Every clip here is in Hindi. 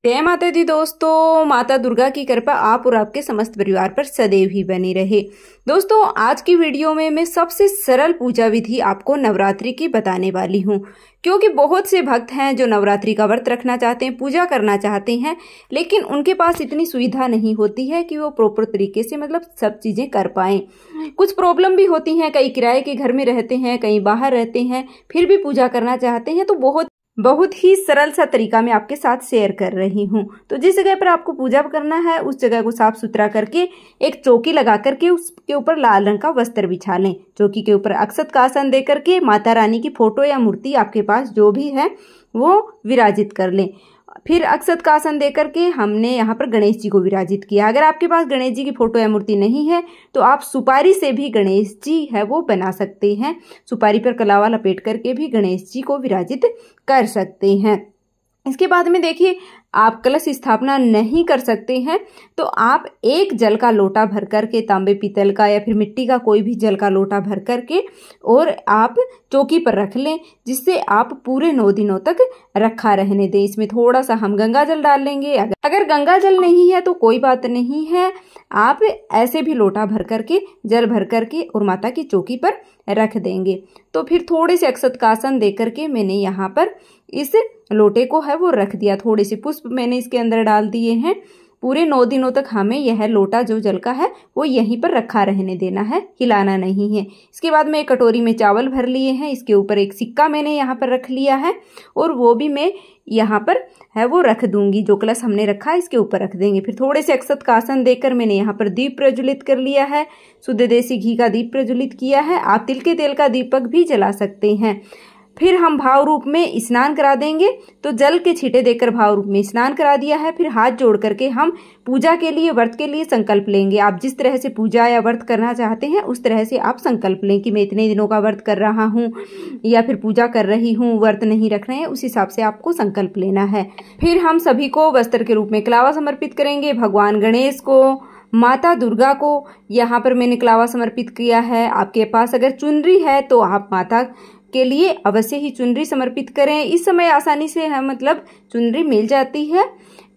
जय माता दी दोस्तों। माता दुर्गा की कृपा आप और आपके समस्त परिवार पर सदैव ही बनी रहे। दोस्तों, आज की वीडियो में मैं सबसे सरल पूजा विधि आपको नवरात्रि की बताने वाली हूँ, क्योंकि बहुत से भक्त हैं जो नवरात्रि का व्रत रखना चाहते हैं, पूजा करना चाहते हैं, लेकिन उनके पास इतनी सुविधा नहीं होती है कि वो प्रॉपर तरीके से सब चीजें कर पाएं। कुछ प्रॉब्लम भी होती हैं, कई किराए के घर में रहते हैं, कई बाहर रहते हैं, फिर भी पूजा करना चाहते हैं। तो बहुत ही सरल सा तरीका मैं आपके साथ शेयर कर रही हूँ। तो जिस जगह पर आपको पूजा करना है उस जगह को साफ सुथरा करके एक चौकी लगा करके उसके ऊपर लाल रंग का वस्त्र बिछा लें। चौकी के ऊपर अक्षत का आसन दे करके माता रानी की फोटो या मूर्ति आपके पास जो भी है वो विराजित कर लें। फिर अक्षत का आसन दे करके हमने यहाँ पर गणेश जी को विराजित किया। अगर आपके पास गणेश जी की फोटो या मूर्ति नहीं है तो आप सुपारी से भी गणेश जी है वो बना सकते हैं। सुपारी पर कलावा लपेट करके भी गणेश जी को विराजित कर सकते हैं। इसके बाद में देखिए, आप कलश स्थापना नहीं कर सकते हैं तो आप एक जल का लोटा भर करके, तांबे पीतल का या फिर मिट्टी का कोई भी जल का लोटा भर करके और आप चौकी पर रख लें, जिससे आप पूरे 9 दिनों तक रखा रहने दें। इसमें थोड़ा सा हम गंगा जल डाल लेंगे। अगर गंगा जल नहीं है तो कोई बात नहीं है, आप ऐसे भी लोटा भर करके, जल भर करके और माता की चौकी पर रख देंगे। तो फिर थोड़े से अक्षत का आसन दे करके मैंने यहाँ पर इस लोटे को है वो रख दिया। थोड़े से पुष्प मैंने इसके अंदर डाल दिए हैं। पूरे 9 दिनों तक हमें यह लोटा जो जल का है वो यहीं पर रखा रहने देना है, हिलाना नहीं है। इसके बाद मैं एक कटोरी में चावल भर लिए हैं, इसके ऊपर एक सिक्का मैंने यहाँ पर रख लिया है और वो भी मैं यहाँ पर है वो रख दूंगी। जो कलश हमने रखा है इसके ऊपर रख देंगे। फिर थोड़े से अक्षत का आसन देकर मैंने यहाँ पर दीप प्रज्वलित कर लिया है। शुद्ध देसी घी का दीप प्रज्वलित किया है। आप तिल के तेल का दीपक भी जला सकते हैं। फिर हम भाव रूप में स्नान करा देंगे। तो जल के छींटे देकर भाव रूप में स्नान करा दिया है। फिर हाथ जोड़ करके हम पूजा के लिए, व्रत के लिए संकल्प लेंगे। आप जिस तरह से पूजा या व्रत करना चाहते हैं उस तरह से आप संकल्प लें कि मैं इतने दिनों का व्रत कर रहा हूँ या फिर पूजा कर रही हूँ, व्रत नहीं रख रहे हैं, उस हिसाब से आपको संकल्प लेना है। फिर हम सभी को वस्त्र के रूप में कलावा समर्पित करेंगे। भगवान गणेश को, माता दुर्गा को यहाँ पर मैंने कलावा समर्पित किया है। आपके पास अगर चुनरी है तो आप माता के लिए अवश्य ही चुनरी समर्पित करें। इस समय आसानी से चुनरी मिल जाती है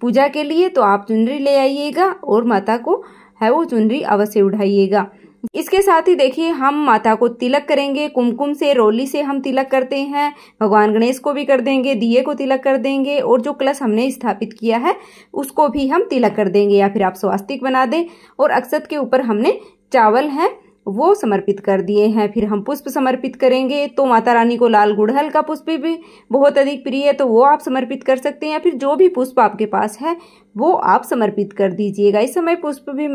पूजा के लिए, तो आप चुनरी ले आइएगा और माता को है वो चुनरी अवश्य उठाइएगा। इसके साथ ही देखिए, हम माता को तिलक करेंगे। कुमकुम से, रोली से हम तिलक करते हैं। भगवान गणेश को भी कर देंगे, दिए को तिलक कर देंगे और जो कलश हमने स्थापित किया है उसको भी हम तिलक कर देंगे। या फिर आप स्वास्तिक बना दें और अक्षत के ऊपर हमने चावल है वो समर्पित कर दिए हैं। फिर हम पुष्प समर्पित करेंगे। तो माता रानी को लाल गुड़हल का पुष्प भी बहुत अधिक प्रिय है, तो वो आप समर्पित कर सकते हैं। या फिर जो भी पुष्प आपके पास है वो आप समर्पित कर दीजिएगा। इस समय पुष्प भी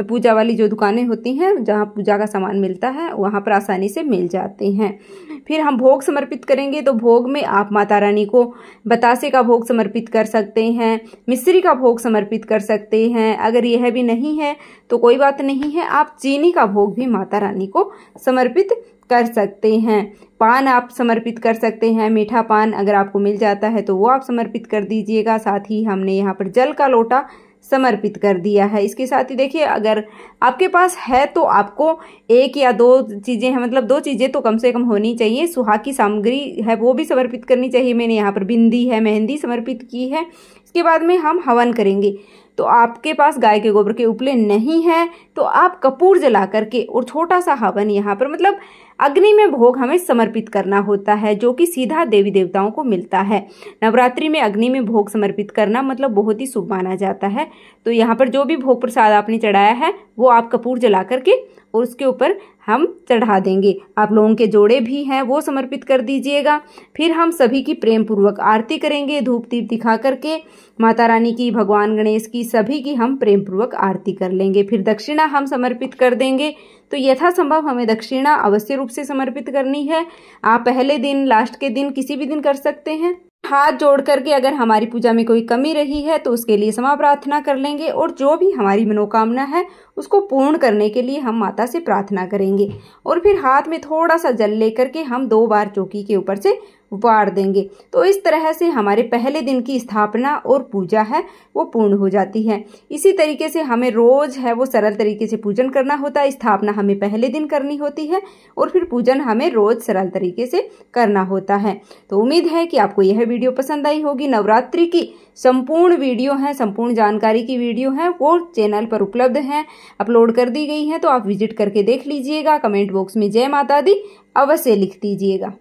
पूजा वाली जो दुकानें होती हैं जहाँ पूजा का सामान मिलता है वहाँ पर आसानी से मिल जाते हैं। फिर हम भोग समर्पित करेंगे। तो भोग में आप माता रानी को बतासे का भोग समर्पित कर सकते हैं, मिश्री का भोग समर्पित कर सकते हैं। अगर यह भी नहीं है तो कोई बात नहीं है, आप चीनी का भोग भी माता रानी को समर्पित कर सकते हैं। पान आप समर्पित कर सकते हैं। मीठा पान अगर आपको मिल जाता है तो वो आप समर्पित कर दीजिएगा। साथ ही हमने यहाँ पर जल का लोटा समर्पित कर दिया है। इसके साथ ही देखिए, अगर आपके पास है तो आपको 1 या 2 चीजें हैं, 2 चीजें तो कम से कम होनी चाहिए। सुहाग की सामग्री है वो भी समर्पित करनी चाहिए। मैंने यहाँ पर बिंदी है, मेहंदी समर्पित की है। इसके बाद में हम हवन करेंगे। तो आपके पास गाय के गोबर के उपले नहीं है तो आप कपूर जला करके और छोटा सा हवन यहाँ पर अग्नि में भोग हमें समर्पित करना होता है, जो कि सीधा देवी देवताओं को मिलता है। नवरात्रि में अग्नि में भोग समर्पित करना बहुत ही शुभ माना जाता है। तो यहाँ पर जो भी भोग प्रसाद आपने चढ़ाया है वो आप कपूर जला करके और उसके ऊपर हम चढ़ा देंगे। आप लोगों के जोड़े भी हैं वो समर्पित कर दीजिएगा। फिर हम सभी की प्रेम पूर्वक आरती करेंगे, धूप दीप दिखा करके माता रानी की, भगवान गणेश की, सभी की हम प्रेम पूर्वक आरती कर लेंगे। फिर दक्षिणा हम समर्पित कर देंगे। तो यथासंभव हमें दक्षिणा अवश्य रूप से समर्पित करनी है। आप पहले दिन, लास्ट के दिन, किसी भी दिन कर सकते हैं। हाथ जोड़ करके अगर हमारी पूजा में कोई कमी रही है तो उसके लिए क्षमा प्रार्थना कर लेंगे और जो भी हमारी मनोकामना है उसको पूर्ण करने के लिए हम माता से प्रार्थना करेंगे। और फिर हाथ में थोड़ा सा जल लेकर के हम 2 बार चौकी के ऊपर से उपहार देंगे। तो इस तरह से हमारे पहले दिन की स्थापना और पूजा है वो पूर्ण हो जाती है। इसी तरीके से हमें रोज है वो सरल तरीके से पूजन करना होता है। स्थापना हमें पहले दिन करनी होती है और फिर पूजन हमें रोज सरल तरीके से करना होता है। तो उम्मीद है कि आपको यह वीडियो पसंद आई होगी। नवरात्रि की संपूर्ण वीडियो है, संपूर्ण जानकारी की वीडियो है, वो चैनल पर उपलब्ध है, अपलोड कर दी गई है। तो आप विजिट करके देख लीजिएगा। कमेंट बॉक्स में जय माता दी अवश्य लिख दीजिएगा।